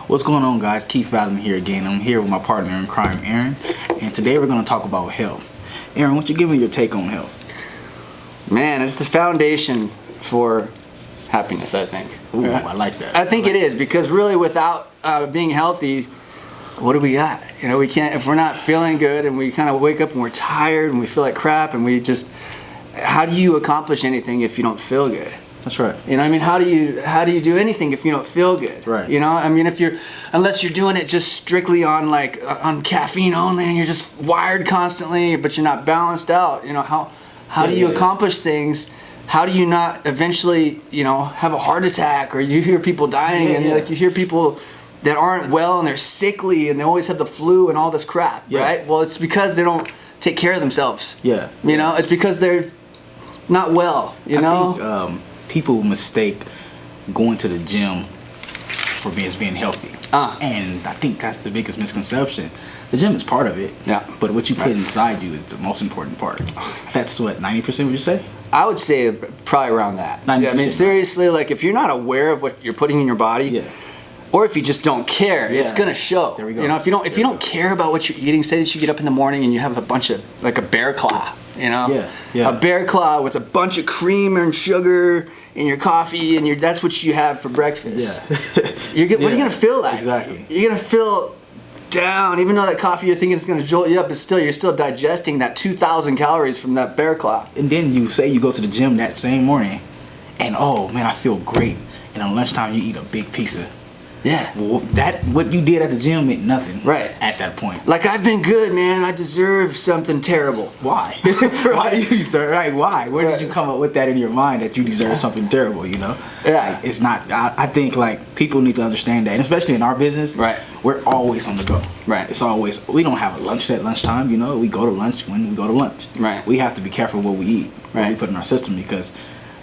What's going on, guys? Keith Fallon here again. I'm here with my partner in crime, Aaron, and today we're going to talk about health. Aaron, why don't you give me your take on health? Man, it's the foundation for happiness, I think. Ooh, I like that. I think it is, because really without being healthy, what do we got? You know, we can't, if we're not feeling good and we kind of wake up and we're tired and we feel like crap and we just, how do you accomplish anything if you don't feel good? That's right. You know, I mean, how do you do anything if you don't feel good? Right. You know, I mean, unless you're doing it just strictly on on caffeine only and you're just wired constantly, but you're not balanced out. You know, how do you accomplish things? How do you not eventually, have a heart attack, or you hear people dying and like you hear people that aren't well and they're sickly and they always have the flu and all this crap, right? Well, it's because they don't take care of themselves. Yeah. You know, it's because they're not well, I think, people mistake going to the gym for being healthy. And I think that's the biggest misconception. The gym is part of it, but what you put inside you is the most important part. That's what, 90% would you say? I would say probably around that. 90%. Yeah, I mean, seriously, like if you're not aware of what you're putting in your body, or if you just don't care, it's gonna show. There we go. You know, if you don't care about what you're eating, say that you get up in the morning and you have a bunch of, like a bear claw, a bear claw with a bunch of cream and sugar in your coffee, and that's what you have for breakfast. What are you gonna feel like? Exactly. You're gonna feel down, even though that coffee you're thinking is gonna jolt you up, but still you're still digesting that 2,000 calories from that bear claw. And then you say you go to the gym that same morning, and oh man, I feel great. And on lunchtime you eat a big pizza. Yeah. Well, what you did at the gym meant nothing. Right. At that point. Like, I've been good, man. I deserve something terrible. Why? Why do you deserve? Like, why? Where did you come up with that in your mind that you deserve something terrible? You know? Yeah. Like, it's not. I think like people need to understand that, and especially in our business. Right. We're always on the go. Right. It's always, we don't have a lunch at lunchtime. You know, we go to lunch when we go to lunch. Right. We have to be careful what we eat. What we put in our system, because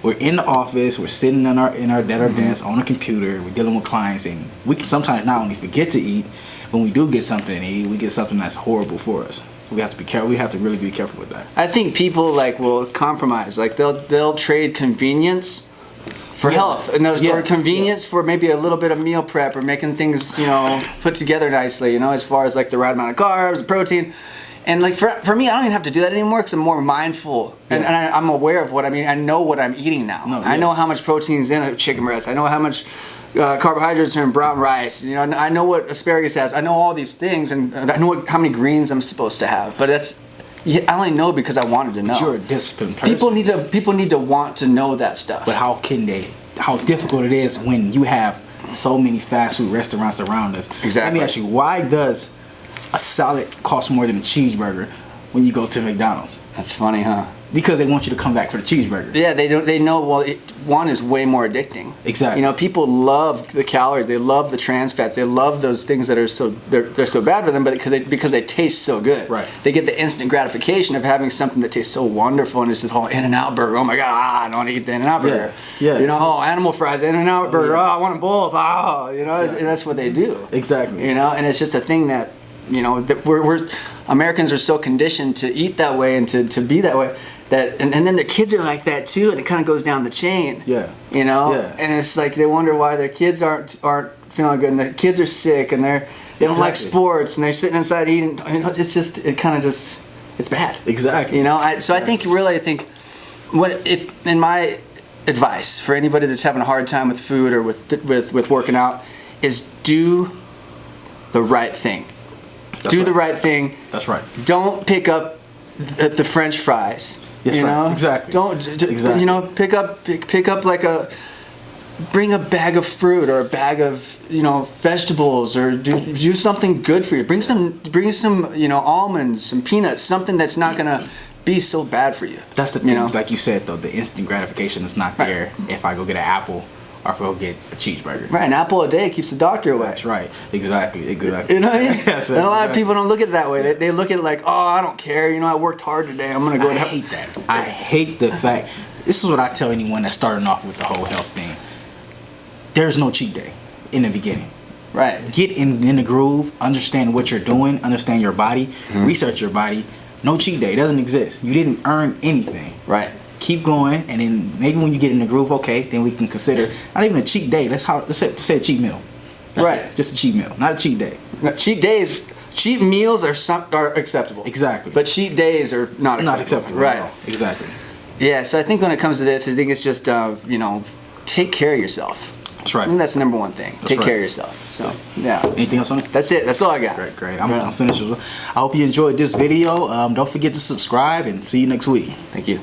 we're in the office, we're sitting in our desk on a computer, we're dealing with clients, and we can sometimes not only forget to eat, when we do get something to eat, we get something that's horrible for us. So we have to be careful. We have to really be careful with that. I think people will compromise. Like they'll trade convenience for health, and or convenience for maybe a little bit of meal prep, or making things put together nicely. As far as like the right amount of carbs, the protein. And like for me, I don't even have to do that anymore, because I'm more mindful and I'm aware of what I know what I'm eating now. I know how much protein is in a chicken breast. I know how much carbohydrates are in brown rice. I know what asparagus has. I know all these things, and I know how many greens I'm supposed to have. But I only know because I wanted to know. But you're a disciplined person. People need to want to know that stuff. But how difficult it is when you have so many fast food restaurants around us. Exactly. Let me ask you, why does a salad costs more than a cheeseburger when you go to McDonald's? That's funny, huh? Because they want you to come back for the cheeseburger. Yeah, they know. Well, one is way more addicting. Exactly. People love the calories. They love the trans fats. They love those things that are they're so bad for them, but because they taste so good. Right. They get the instant gratification of having something that tastes so wonderful, and it's this whole In-N-Out burger. Oh my God, I don't want to eat the In-N-Out burger. Yeah. Animal fries, In-N-Out burger. I want them both. Exactly. And that's what they do. Exactly. And it's just a thing that that we're Americans are so conditioned to eat that way and to be that way, that and then their kids are like that too, and it kind of goes down the chain. And it's like they wonder why their kids aren't feeling good, and their kids are sick, and they don't like sports, and they're sitting inside eating. It's bad. Exactly. I think in my advice for anybody that's having a hard time with food or with working out is do the right thing. The right thing. That's right. Don't pick up the French fries. Yes, right. Exactly. Don't. Pick up bring a bag of fruit or a bag of vegetables, or do something good for you. Bring some almonds, some peanuts, something that's not gonna be so bad for you. That's the thing. Like you said though, the instant gratification is not there if I go get an apple. Or if I'll get a cheeseburger. Right, an apple a day keeps the doctor away. That's right. Exactly. What I mean? Yes, and a lot of people don't look at it that way. They look at it like, I don't care. I worked hard today. I'm going to go. I hate that. I hate the fact. This is what I tell anyone that's starting off with the whole health thing. There's no cheat day in the beginning. Right. Get in the groove. Understand what you're doing. Understand your body. Research your body. No cheat day. It doesn't exist. You didn't earn anything. Right. Keep going, and then maybe when you get in the groove, okay, then we can consider not even a cheat day. Let's say a cheat meal. That's Right. it. Just a cheat meal, not a cheat day. No, cheat meals are acceptable. Exactly. But cheat days are not acceptable. Not acceptable. Right. at all. Exactly. Yeah. So I think when it comes to this, I think it's just take care of yourself. That's right. I think that's the number one thing. Take right. care of yourself. So yeah. Anything else on it? That's it. That's all I got. Great. I'm finished. I hope you enjoyed this video. Don't forget to subscribe and see you next week. Thank you.